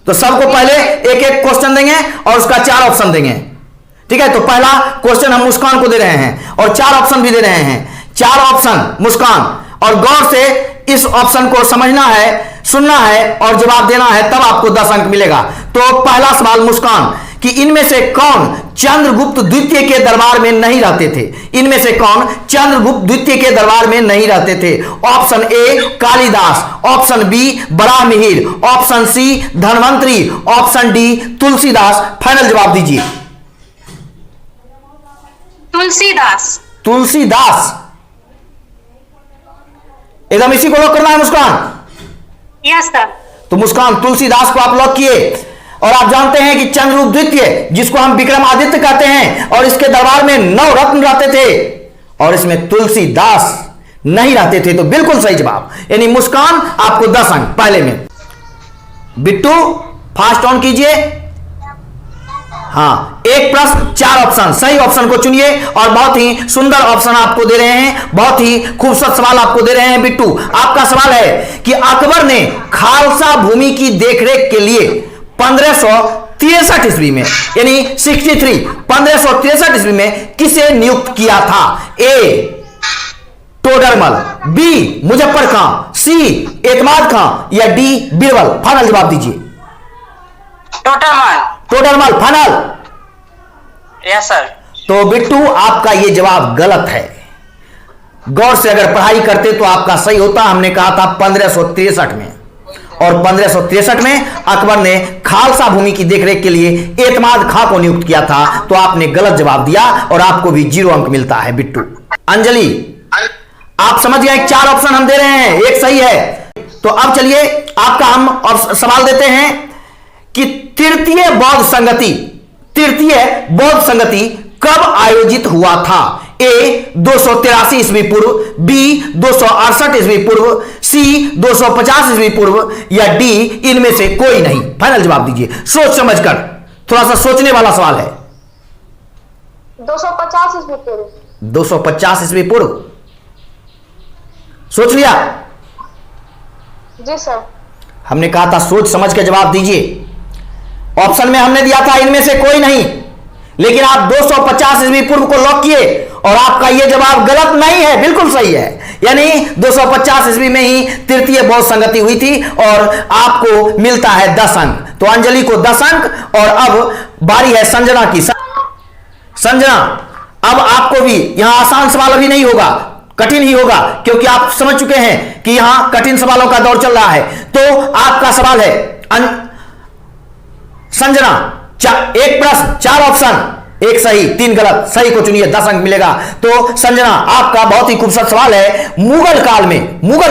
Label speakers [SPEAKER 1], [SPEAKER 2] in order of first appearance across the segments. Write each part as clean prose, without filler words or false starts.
[SPEAKER 1] तो सबको पहले एक एक क्वेश्चन देंगे और उसका 4 ऑप्शन देंगे। ठीक है, तो पहला क्वेश्चन हम मुस्कान को दे रहे हैं और 4 ऑप्शन भी दे रहे हैं। 4 ऑप्शन मुस्कान, और गौर से इस ऑप्शन को समझना है, सुनना है और जवाब देना है, तब आपको 10 अंक मिलेगा। तो पहला सवाल मुस्कान कि इनमें से कौन चंद्रगुप्त द्वितीय के दरबार में नहीं रहते थे? इनमें से कौन चंद्रगुप्त द्वितीय के दरबार में नहीं रहते थे? Option A Kalidas, option B Varahamihira, option C Dhanvantari, option D Tulsidas. Final जवाब दीजिए।
[SPEAKER 2] तुलसीदास।
[SPEAKER 1] तुलसीदास, एकदम इसी को लॉक करना है मुस्कान?
[SPEAKER 2] Yes sir.
[SPEAKER 1] तो मुस्कान तुलसीदास को आप लॉक किए। और आप जानते हैं कि चंद्रगुप्त द्वितीय, जिसको हम विक्रमादित्य कहते हैं, और इसके दरबार में 9 रत्न रहते थे और इसमें तुलसीदास नहीं रहते थे। तो बिल्कुल सही जवाब, यानी मुस्कान आपको 10 अंक पहले में। बिट्टू फास्ट ऑन कीजिए। हाँ, एक प्रश्न 4 ऑप्शन, सही ऑप्शन को चुनिए। और बहुत ही सुंदर ऑप्शन आपको दे रहे हैं, बहुत ही खूबसूरत सवाल आपको दे रहे हैं। बिट्टू, आपका सवाल है कि अकबर ने खालसा भूमि की देखरेख के लिए 1563 ईस्वी में, यानी 1563 ईस्वी में किसे नियुक्त किया था? ए टोडरमल, बी मुजफ्फर खां, सी एतमाद खां या डी बीरबल। फाइनल जवाब दीजिए।
[SPEAKER 2] Todarmal.
[SPEAKER 1] Todarmal final?
[SPEAKER 2] Yes sir.
[SPEAKER 1] तो बिट्टू आपका यह जवाब गलत है। गौर से अगर पढ़ाई करते तो आपका सही होता। हमने कहा था 1563 में, और 1563 में अकबर ने खालसा भूमि की देखरेख के लिए एतमाद खां को नियुक्त किया था। तो आपने गलत जवाब दिया और आपको भी 0 अंक मिलता है। बिट्टू, अंजलि आप समझ गए, 4 ऑप्शन हम दे रहे हैं, एक सही है। तो अब चलिए आपका हम सवाल देते हैं कि तृतीय बौद्ध संगति कब आयोजित हुआ था? ए 283 ईस्वी पूर्व, बी 268 ईस्वी पूर्व, सी 250 ईस्वी पूर्व या डी इनमें से कोई नहीं। फाइनल जवाब दीजिए सोच समझकर, थोड़ा सा सोचने वाला सवाल है।
[SPEAKER 3] 250 ईस्वी पूर्व।
[SPEAKER 1] 250 ईस्वी पूर्व सोच लिया?
[SPEAKER 3] जी सर।
[SPEAKER 1] हमने कहा था सोच समझ के जवाब दीजिए। ऑप्शन में हमने दिया था इनमें से कोई नहीं, लेकिन आप 250 ईस्वी पूर्व को लॉक किए और आपका यह जवाब गलत नहीं है, बिल्कुल सही है। यानी 250 ईस्वी में ही तृतीय बौद्ध संगति हुई थी और आपको मिलता है 10 अंक। तो अंजलि को 10 अंक। और अब बारी है संजना की। संजना, अब आपको भी यहां आसान सवाल अभी नहीं होगा, कठिन ही होगा, क्योंकि आप समझ चुके हैं कि यहां कठिन सवालों का दौर चल रहा है। तो आपका सवाल है संजना, एक प्रश्न 4 ऑप्शन, एक सही 3 गलत। सही को चुनिए, 10 अंक मिलेगा। तो संजना आपका बहुत ही खूबसूरत सवाल है, मुगल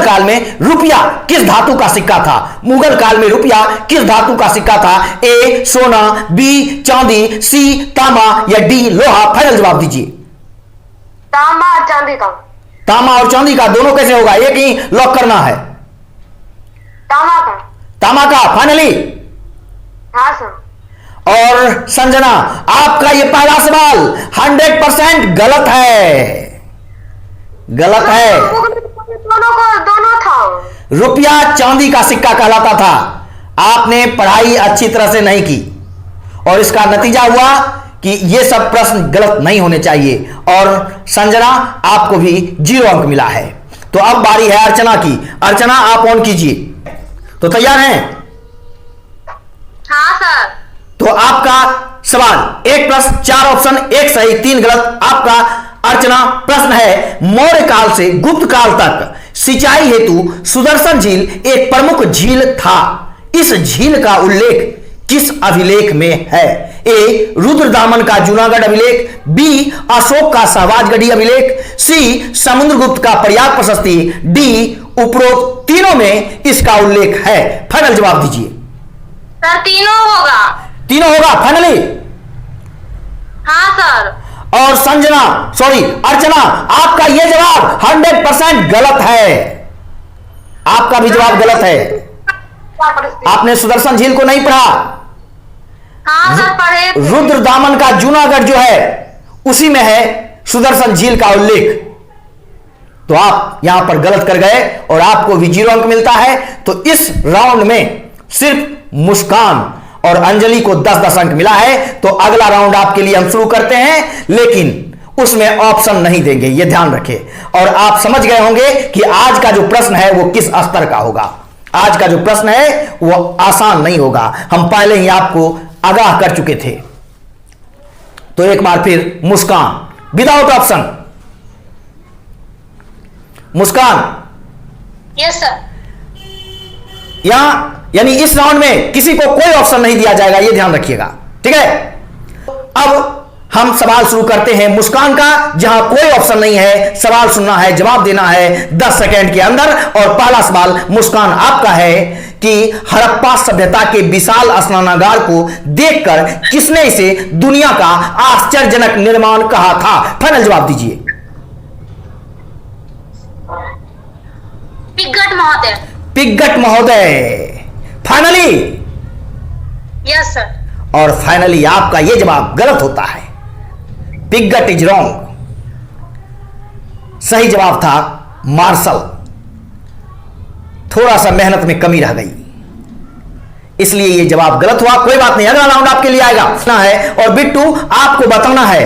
[SPEAKER 1] काल में रुपया किस धातु का सिक्का था? मुगल काल में रुपया किस धातु का सिक्का था? ए सोना, बी चांदी, सी तांबा या डी लोहा। फाइनल जवाब दीजिए।
[SPEAKER 3] तांबा और चांदी का।
[SPEAKER 1] तांबा और चांदी का दोनों कैसे होगा? एक ही लॉक करना है।
[SPEAKER 3] तांबा का।
[SPEAKER 1] तांबा का फाइनली?
[SPEAKER 3] हाँ सर।
[SPEAKER 1] और संजना आपका यह पहला सवाल 100% गलत है, गलत है।
[SPEAKER 3] दोनों था।
[SPEAKER 1] रुपया चांदी का सिक्का कहलाता था। आपने पढ़ाई अच्छी तरह से नहीं की और इसका नतीजा हुआ कि ये सब प्रश्न गलत नहीं होने चाहिए। और संजना आपको भी 0 अंक मिला है। तो अब बारी है अर्चना की। अर्चना आप ऑन कीजिए। तो तैयार हैं?
[SPEAKER 3] हाँ सर।
[SPEAKER 1] तो आपका सवाल, एक प्रश्न 4 ऑप्शन, एक सही 3 गलत। आपका अर्चना प्रश्न है, मौर्य काल से गुप्त काल तक सिंचाई हेतु सुदर्शन झील एक प्रमुख झील था। इस झील का उल्लेख किस अभिलेख में है? ए रुद्रदामन का जूनागढ़ अभिलेख, बी अशोक का सहवाजगढ़ी अभिलेख, सी समुद्रगुप्त का प्रयाग प्रशस्ति, डी उपरोक्त तीनों में इसका उल्लेख है। फाइनल जवाब दीजिए।
[SPEAKER 3] सर तीनों होगा।
[SPEAKER 1] तीनों होगा फाइनली?
[SPEAKER 3] हाँ सर।
[SPEAKER 1] और अर्चना आपका यह जवाब 100% गलत है। आपका भी जवाब गलत है। आपने सुदर्शन झील को नहीं पढ़ा।
[SPEAKER 3] हाँ सर पढ़े।
[SPEAKER 1] रुद्रदामन का जूनागढ़ जो है उसी में है सुदर्शन झील का उल्लेख। तो आप यहां पर गलत कर गए और आपको भी 0 अंक मिलता है। तो इस राउंड में सिर्फ मुस्कान और अंजलि को 10-10 अंक मिला है। तो अगला राउंड आपके लिए हम शुरू करते हैं, लेकिन उसमें ऑप्शन नहीं देंगे, यह ध्यान रखें। और आप समझ गए होंगे कि आज का जो प्रश्न है वो किस स्तर का होगा। आज का जो प्रश्न है वो आसान नहीं होगा, हम पहले ही आपको आगाह कर चुके थे। तो एक बार फिर मुस्कान विदाउट ऑप्शन। मुस्कान,
[SPEAKER 3] यस सर।
[SPEAKER 1] यहां यानी इस राउंड में किसी को कोई ऑप्शन नहीं दिया जाएगा, यह ध्यान रखिएगा, ठीक है। अब हम सवाल शुरू करते हैं मुस्कान का, जहां कोई ऑप्शन नहीं है। सवाल सुनना है, जवाब देना है 10 सेकंड के अंदर। और पहला सवाल मुस्कान आपका है कि हड़प्पा सभ्यता के विशाल स्नानागार को देखकर किसने इसे दुनिया का आश्चर्यजनक निर्माण कहा था? फाइनल जवाब दीजिए।
[SPEAKER 3] पिग्गट महोदय।
[SPEAKER 1] पिग्गट महोदय फाइनली?
[SPEAKER 3] Yes sir.
[SPEAKER 1] और फाइनली आपका यह जवाब गलत होता है। पिग्गट इज रॉन्ग। सही जवाब था मार्शल। थोड़ा सा मेहनत में कमी रह गई, इसलिए यह जवाब गलत हुआ। कोई बात नहीं, अगला राउंड आपके लिए आएगा है। और बिट्टू आपको बताना है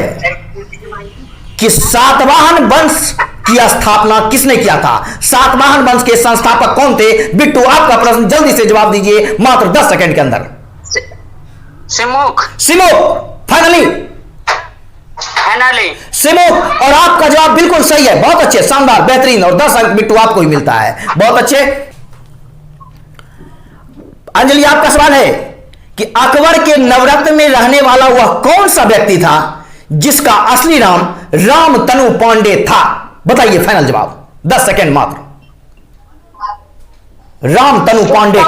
[SPEAKER 1] कि सातवाहन वंश की स्थापना किसने किया था? सातवाहन वंश के संस्थापक कौन थे? बिट्टू आपका प्रश्न जल्दी से जवाब दीजिए, मात्र 10 सेकंड के अंदर।
[SPEAKER 2] सिमुक।
[SPEAKER 1] सिमुक फाइनली?
[SPEAKER 2] फाइनली।
[SPEAKER 1] सिमुक, और आपका जवाब बिल्कुल सही है। बहुत अच्छे, शानदार, बेहतरीन। और 10 अंक बिट्टू आपको ही मिलता है, बहुत अच्छे। अंजलि आपका सवाल है कि अकबर के नवरत्न में रहने वाला वह कौन सा व्यक्ति था जिसका असली नाम रामतनु पांडे था? बताइए फाइनल जवाब, 10 सेकंड मात्र। रामतनु पांडे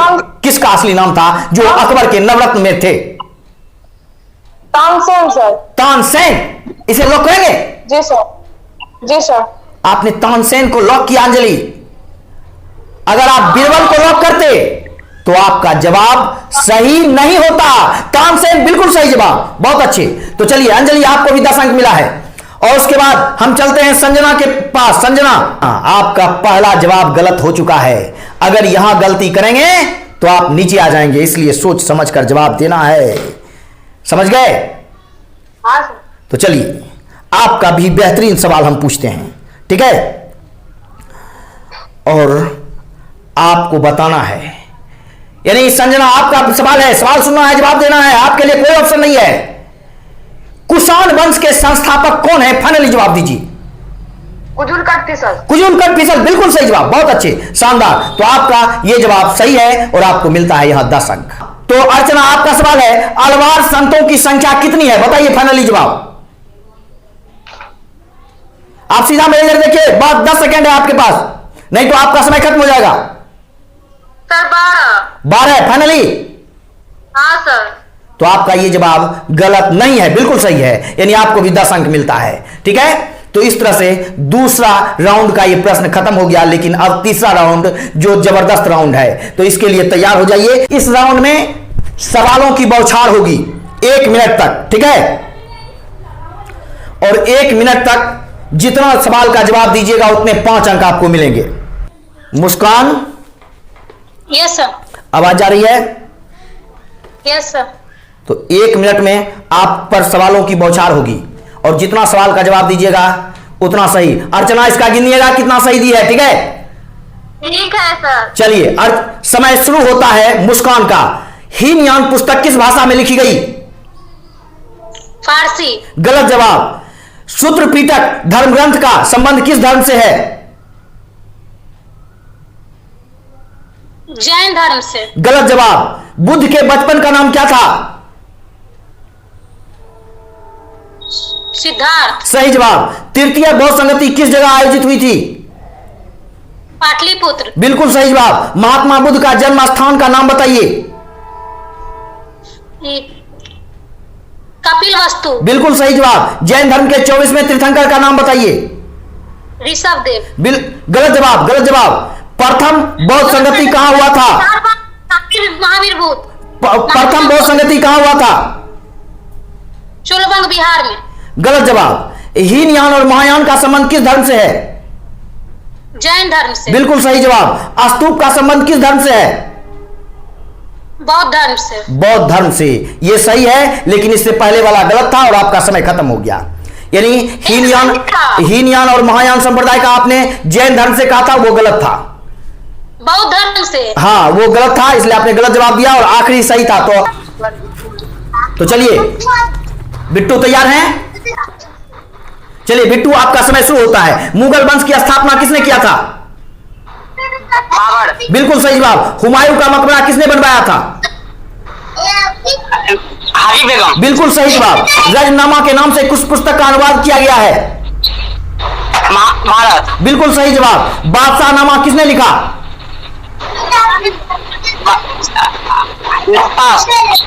[SPEAKER 1] किसका असली नाम था जो अकबर के नवरत्न में थे?
[SPEAKER 4] तानसेन सर।
[SPEAKER 1] तानसेन, इसे लॉक करेंगे?
[SPEAKER 4] जी सर, जी सर।
[SPEAKER 1] आपने तानसेन को लॉक किया अंजलि। अगर आप बीरबल को लॉक करते तो आपका जवाब सही नहीं होता। तानसेन बिल्कुल सही जवाब, बहुत अच्छे। तो चलिए अंजलि, आपको भी 10 अंक मिला है। और उसके बाद हम चलते हैं संजना के पास। संजना, आपका पहला जवाब गलत हो चुका है। अगर यहां गलती करेंगे तो आप नीचे आ जाएंगे, इसलिए सोच समझ कर जवाब देना है। समझ गए?
[SPEAKER 4] हाँ सर।
[SPEAKER 1] तो चलिए आपका भी बेहतरीन सवाल हम पूछते हैं, ठीक है। और आपको बताना है, यानी संजना आपका सवाल है, सवाल सुनना है, जवाब देना है। आपके लिए कोई ऑप्शन नहीं है। कुषाण वंश के संस्थापक कौन है? फाइनली जवाब दीजिए।
[SPEAKER 4] कुजुलकट फिसल।
[SPEAKER 1] कुजुलकट फिसल बिल्कुल सही जवाब, बहुत अच्छे, शानदार। तो आपका यह जवाब सही है और आपको मिलता है यहां 10 अंक। तो अर्चना आपका सवाल है, अलवार संतों की संख्या कितनी है? बताइए फाइनली जवाब। आप सीधा मेरे इधर देखिए, बात 10 सेकंड है आपके पास, नहीं तो आपका समय खत्म हो जाएगा।
[SPEAKER 3] सर 12।
[SPEAKER 1] 12 फाइनली?
[SPEAKER 3] हाँ सर।
[SPEAKER 1] तो आपका यह जवाब गलत नहीं है, बिल्कुल सही है, यानी आपको भी 10 अंक मिलता है, ठीक है। तो इस तरह से दूसरा राउंड का यह प्रश्न खत्म हो गया। लेकिन अब तीसरा राउंड जो जबरदस्त राउंड है, तो इसके लिए तैयार हो जाइए। इस राउंड में सवालों की बौछार होगी 1 मिनट तक, ठीक है। और 1 मिनट तक जितना सवाल का जवाब दीजिएगा उतने 5 अंक आपको मिलेंगे। मुस्कान,
[SPEAKER 3] यस सर।
[SPEAKER 1] आवाज आ रही है?
[SPEAKER 3] Yes sir.
[SPEAKER 1] तो 1 मिनट में आप पर सवालों की बौछार होगी और जितना सवाल का जवाब दीजिएगा उतना सही। अर्चना इसका गिनिएगा कितना सही दी है, ठीक है?
[SPEAKER 3] ठीक है सर।
[SPEAKER 1] चलिए समय शुरू होता है मुस्कान का। हीनयान पुस्तक किस भाषा में लिखी गई?
[SPEAKER 3] फारसी।
[SPEAKER 1] गलत जवाब। सूत्रपीटक धर्म ग्रंथ का संबंध किस धर्म से है?
[SPEAKER 3] जैन धर्म से।
[SPEAKER 1] गलत जवाब। बुद्ध के बचपन का नाम क्या था?
[SPEAKER 3] सिद्धार्थ।
[SPEAKER 1] सही जवाब। तृतीय बौद्ध संगति किस जगह आयोजित हुई थी?
[SPEAKER 3] पाटलिपुत्र।
[SPEAKER 1] बिल्कुल सही जवाब। महात्मा बुद्ध का जन्म स्थान का नाम बताइए।
[SPEAKER 3] कपिलवस्तु।
[SPEAKER 1] बिल्कुल सही जवाब। जैन धर्म के 24वें तीर्थंकर का नाम बताइए।
[SPEAKER 3] ऋषभदेव।
[SPEAKER 1] गलत जवाब, गलत जवाब। प्रथम बौद्ध संगति कहां हुआ था?
[SPEAKER 3] महावीर बुद्ध।
[SPEAKER 1] प्रथम बौद्ध संगति कहां हुआ था?
[SPEAKER 3] चोलबंग बिहार में।
[SPEAKER 1] गलत जवाब। हीनयान और महायान का संबंध किस धर्म से है?
[SPEAKER 3] जैन धर्म से।
[SPEAKER 1] बिल्कुल सही जवाब। स्तूप का संबंध किस धर्म से है?
[SPEAKER 3] बौद्ध धर्म से।
[SPEAKER 1] बौद्ध धर्म से, ये सही है, लेकिन इससे पहले वाला गलत था और आपका समय खत्म हो गया। यानी हीनयान और महायान संप्रदाय का आपने जैन धर्म से कहा था, वो गलत था।
[SPEAKER 3] बौद्ध धर्म से।
[SPEAKER 1] हाँ, वो गलत था, इसलिए आपने गलत जवाब दिया और आखिरी सही था। तो चलिए बिट्टू तैयार हैं? चलिए बिट्टू, आपका समय शुरू होता है। मुगल वंश की स्थापना किसने किया था?
[SPEAKER 2] बाबर।
[SPEAKER 1] बिल्कुल सही जवाब। हुमायूं का मकबरा किसने बनवाया था?
[SPEAKER 2] हाजी बेगम।
[SPEAKER 1] बिल्कुल सही जवाब। रजनामा के नाम से किस पुस्तक का अनुवाद किया गया है?
[SPEAKER 2] महाभारत।
[SPEAKER 1] बिल्कुल सही जवाब। बादशाहनामा किसने लिखा?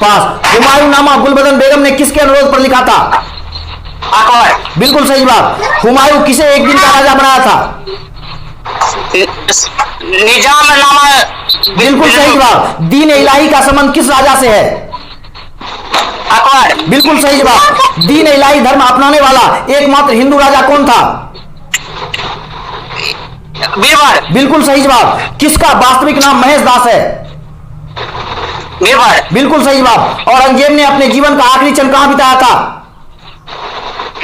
[SPEAKER 1] पास। हुमायूं नामा गुलबदन बेगम ने किसके अनुरोध पर लिखा था?
[SPEAKER 2] अकबर।
[SPEAKER 1] बिल्कुल सही जवाब। हुमायूं किसे एक दिन का राजा बनाया था?
[SPEAKER 2] निजाम नामा।
[SPEAKER 1] बिल्कुल सही जवाब। दीन इलाही का संबंध किस राजा से है?
[SPEAKER 2] अकबर।
[SPEAKER 1] बिल्कुल सही जवाब। दीन इलाही धर्म अपनाने वाला एकमात्र हिंदू राजा कौन था?
[SPEAKER 2] बीरबल।
[SPEAKER 1] बिल्कुल सही जवाब। किसका वास्तविक नाम महेश दास है?
[SPEAKER 2] बीरबल।
[SPEAKER 1] बिल्कुल सही जवाब। औरंगजेब ने अपने जीवन का आखिरी क्षण कहां बिताया था?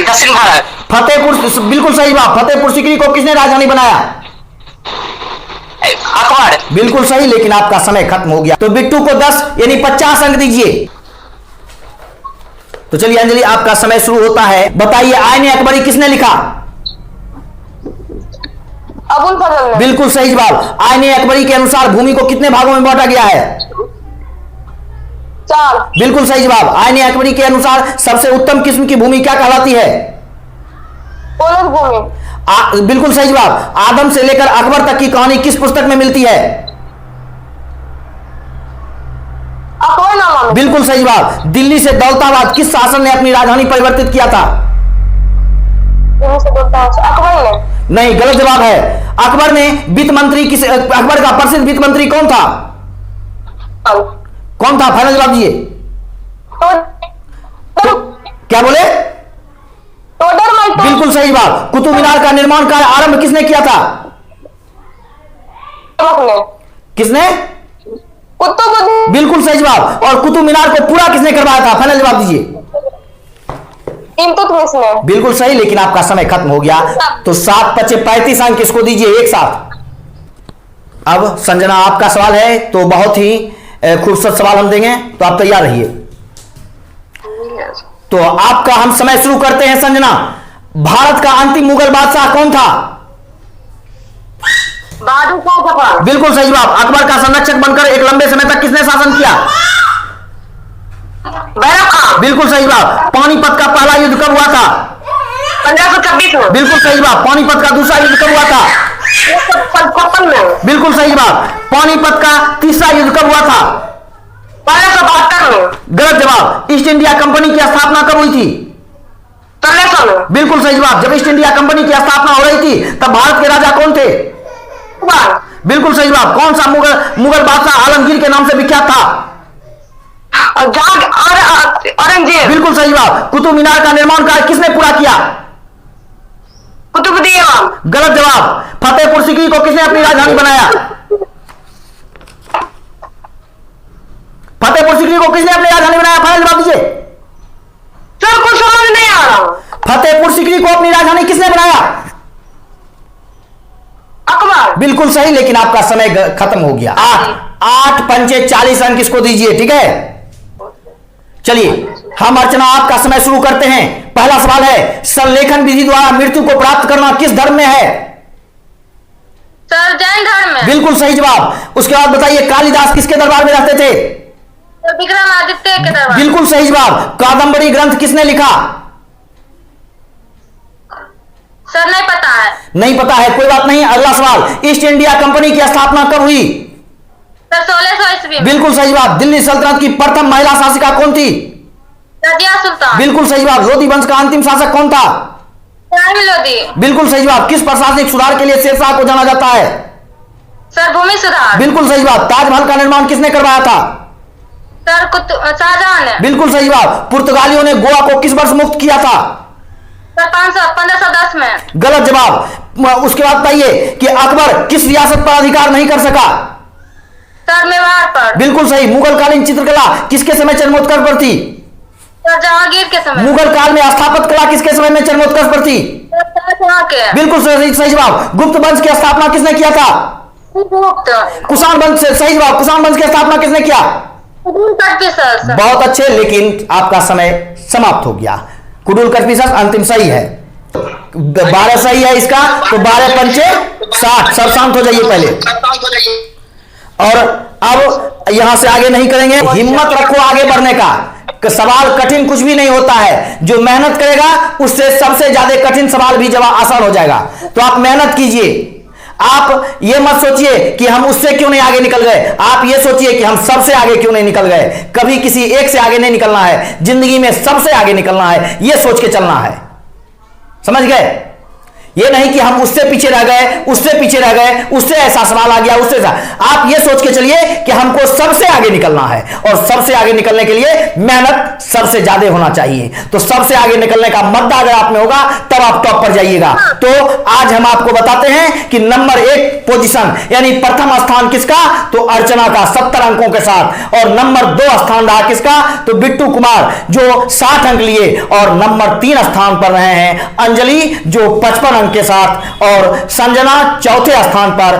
[SPEAKER 2] दक्षिण भारत।
[SPEAKER 1] फतेहपुर। बिल्कुल सही जवाब। फतेहपुर सीकरी को किसने राजधानी बनाया?
[SPEAKER 2] अकबर।
[SPEAKER 1] बिल्कुल सही, लेकिन आपका समय खत्म हो गया। तो बिट्टू को 10 यानी 50 अंक दीजिए। तो चलिए अंजलि, आपका समय शुरू होता है। बताइए, आईने अकबरी किसने लिखा?
[SPEAKER 4] अबुल फजल ने।
[SPEAKER 1] बिल्कुल सही जवाब। आईने अकबरी के अनुसार भूमि को कितने भागों में बांटा गया है?
[SPEAKER 4] 4।
[SPEAKER 1] बिल्कुल सही जवाब। आईने अकबरी के अनुसार सबसे उत्तम किस्म की भूमि क्या कहलाती है?
[SPEAKER 4] पोलद भूमि।
[SPEAKER 1] बिल्कुल सही जवाब। आदम से लेकर अकबर तक की कहानी किस पुस्तक में मिलती है?
[SPEAKER 4] अकबरनामा में।
[SPEAKER 1] बिल्कुल सही जवाब। दिल्ली से दौलताबाद किस शासन ने अपनी राजधानी परिवर्तित किया था?
[SPEAKER 4] अकबर ने।
[SPEAKER 1] नहीं, गलत जवाब है। अकबर ने वित्त मंत्री किस? अकबर का प्रसिद्ध वित्त मंत्री कौन था? कौन था? फाइनल जवाब दीजिए। क्या बोले? बिल्कुल सही जवाब। कुतुब मीनार का निर्माण कार्य आरंभ किसने किया था? किसने?
[SPEAKER 4] कुतुबुद्दीन।
[SPEAKER 1] बिल्कुल सही जवाब। और कुतुब मीनार को पूरा किसने करवाया था? फाइनल जवाब दीजिए।
[SPEAKER 4] इल्तुतमिश ने।
[SPEAKER 1] बिल्कुल सही, लेकिन आपका समय खत्म हो गया। तो 7 × 35 अंक किसको दीजिए एक साथ? अब संजना, आपका सवाल है, तो बहुत ही खूबसूरत सवाल हम देंगे, तो आप तैयार रहिए। तो आपका हम समय शुरू करते हैं। संजना, भारत का अंतिम मुगल बादशाह कौन था?
[SPEAKER 4] बहादुर शाह जफर।
[SPEAKER 1] बिल्कुल सही जवाब। अकबर का संरक्षक बनकर एक लंबे समय तक किसने शासन किया?
[SPEAKER 4] बैरक खान।
[SPEAKER 1] बिल्कुल सही जवाब। पानीपत का पहला युद्ध कब हुआ था?
[SPEAKER 4] 1526 में।
[SPEAKER 1] बिल्कुल सही जवाब। पानीपत का दूसरा युद्ध कब हुआ था?
[SPEAKER 4] 1955 में।
[SPEAKER 1] बिल्कुल सही जवाब। पानीपत का तीसरा युद्ध कब हुआ था?
[SPEAKER 4] 1272 में।
[SPEAKER 1] गलत जवाब। ईस्ट इंडिया कंपनी की स्थापना कब हुई थी?
[SPEAKER 4] 1300 में।
[SPEAKER 1] बिल्कुल सही जवाब। जब ईस्ट इंडिया कंपनी की स्थापना हो रही थी तब भारत के राजा कौन थे?
[SPEAKER 4] अकबर।
[SPEAKER 1] बिल्कुल सही जवाब। कौन सा मुगल बादशाह आलमगीर के नाम से विख्यात था?
[SPEAKER 4] औरंगजेब।
[SPEAKER 1] बिल्कुल सही जवाब। कुतुब मीनार का निर्माण कार्य किसने पूरा किया?
[SPEAKER 4] कुतुबुद्दीन ऐबक।
[SPEAKER 1] गलत जवाब। फतेहपुर सीकरी को किसने अपनी राजधानी बनाया? फतेहपुर सीकरी को किसने अपनी राजधानी बनाया? फाइनल जवाब दीजिए।
[SPEAKER 4] सर कुछ समझ नहीं आ रहा।
[SPEAKER 1] फतेहपुर सीकरी को अपनी राजधानी किसने बनाया?
[SPEAKER 4] अकबर।
[SPEAKER 1] बिल्कुल सही, लेकिन आपका समय खत्म हो गया। 8 × 40 अंक किसको दीजिए? ठीक है, चलिए हम अर्चना आपका समय शुरू करते हैं। पहला सवाल है, संलेखन विधि द्वारा मृत्यु को प्राप्त करना किस धर्म में है?
[SPEAKER 3] सर जैन धर्म में।
[SPEAKER 1] बिल्कुल सही जवाब। उसके बाद बताइए, कालिदास किसके दरबार में रहते थे?
[SPEAKER 3] सर विक्रमादित्य के दरबार।
[SPEAKER 1] बिल्कुल सही जवाब। कादंबरी ग्रंथ किसने लिखा?
[SPEAKER 3] सर नहीं पता है।
[SPEAKER 1] नहीं पता है, कोई बात नहीं। अगला सवाल, ईस्ट इंडिया कंपनी की स्थापना कब हुई?
[SPEAKER 3] सर 1600 ईस्वी में।
[SPEAKER 1] बिल्कुल सही जवाब। दिल्ली सल्तनत की प्रथम महिला शासिका कौन थी?
[SPEAKER 3] रजिया सुल्तान।
[SPEAKER 1] बिल्कुल सही जवाब। लोधी वंश का अंतिम शासक कौन था?
[SPEAKER 3] रानी लोधी।
[SPEAKER 1] बिल्कुल सही जवाब। किस प्रशासनिक सुधार के लिए शेरशाह को जाना जाता है?
[SPEAKER 3] सर भूमि सुधार।
[SPEAKER 1] बिल्कुल सही जवाब। ताजमहल का निर्माण किसने करवाया था?
[SPEAKER 3] सर शाहजहां ने।
[SPEAKER 1] बिल्कुल सही जवाब। पुर्तगालियों ने गोवा को किस वर्ष मुक्त किया था?
[SPEAKER 3] सर 1510 में।
[SPEAKER 1] गलत जवाब। उसके बाद बताइए कि अकबर किस रियासत पर अधिकार नहीं कर सका?
[SPEAKER 3] सर मेवाड़ पर।
[SPEAKER 1] बिल्कुल सही। मुगल कालीन चित्रकला किसके समय चरमोत्कर्ष पर थी?
[SPEAKER 3] सर जहांगीर के समय।
[SPEAKER 1] मुगल काल में स्थापत्य कला किसके समय में चरमोत्कर्ष पर थी?
[SPEAKER 3] सर शाहजहां के।
[SPEAKER 1] बिल्कुल सही, सही जवाब। गुप्त वंश की स्थापना किसने किया था?
[SPEAKER 3] गुप्त।
[SPEAKER 1] कुषाण वंश, सही जवाब। कुषाण वंश की स्थापना किसने किया?
[SPEAKER 3] सर।
[SPEAKER 1] बहुत अच्छे, लेकिन आपका समय समाप्त हो गया। कुडुल कटपिसस अंतिम सही है। 12 सही है इसका, तो 12 पंचे 60। सब शांत हो जाइए पहले। और अब यहां से आगे नहीं करेंगे। हिम्मत रखो आगे बढ़ने का। सवाल कठिन कुछ भी नहीं होता है, जो मेहनत करेगा उससे सबसे ज्यादा कठिन सवाल भी जवाब आसान हो जाएगा। तो आप मेहनत कीजिए। आप ये मत सोचिए कि हम उससे क्यों नहीं आगे निकल गए, आप ये सोचिए कि हम सबसे आगे क्यों नहीं निकल गए। कभी किसी एक से आगे नहीं निकलना है, जिंदगी में सबसे आगे निकलना है, ये सोच के चलना है। समझ गए? ये नहीं कि हम उससे पीछे रह गए, उससे पीछे रह गए, उससे ऐसा सवाल आ गया, उससे आप ये सोच के चलिए कि हमको सबसे आगे निकलना है, और सबसे आगे निकलने के लिए मेहनत सबसे ज्यादा होना चाहिए। तो सबसे आगे निकलने का मद्दा अगर आप में होगा तब आप टॉप पर जाइएगा। तो आज हम आपको बताते हैं कि नंबर 1 पोजीशन यानी प्रथम स्थान किसका? तो अर्चना का 70 अंकों के साथ। और नंबर 2 स्थान रहा किसका? तो बिट्टू कुमार जो 60 अंक लिए। और नंबर 3 स्थान पर रहे हैं अंजलि जो 55 के साथ। और संजना चौथे स्थान पर